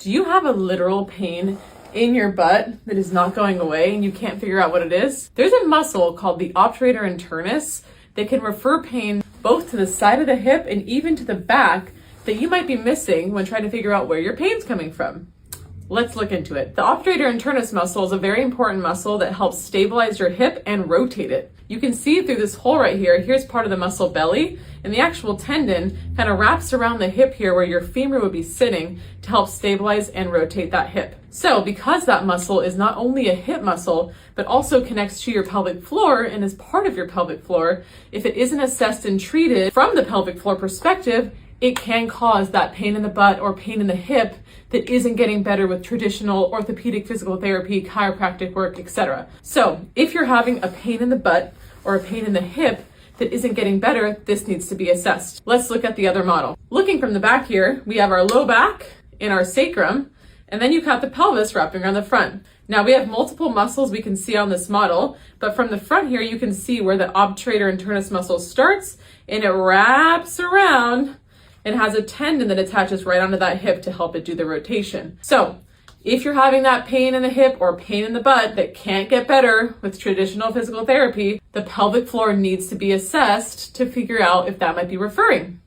Do you have a literal pain in your butt that is not going away and you can't figure out what it is? There's a muscle called the obturator internus that can refer pain both to the side of the hip and even to the back that you might be missing when trying to figure out where your pain's coming from. Let's look into it. The obturator internus muscle is a very important muscle that helps stabilize your hip and rotate it. You can see through this hole right here, here's part of the muscle belly, and the actual tendon kind of wraps around the hip here where your femur would be sitting to help stabilize and rotate that hip. So because that muscle is not only a hip muscle, but also connects to your pelvic floor and is part of your pelvic floor, if it isn't assessed and treated from the pelvic floor perspective, it can cause that pain in the butt or pain in the hip that isn't getting better with traditional orthopedic physical therapy, chiropractic work, etc. So if you're having a pain in the butt or a pain in the hip that isn't getting better, this needs to be assessed. Let's look at the other model. Looking from the back here, we have our low back and our sacrum, and then you've got the pelvis wrapping around the front. Now we have multiple muscles we can see on this model, but from the front here, you can see where the obturator internus muscle starts and it wraps around and has a tendon that attaches right onto that hip to help it do the rotation. So if you're having that pain in the hip or pain in the butt that can't get better with traditional physical therapy, the pelvic floor needs to be assessed to figure out if that might be referring.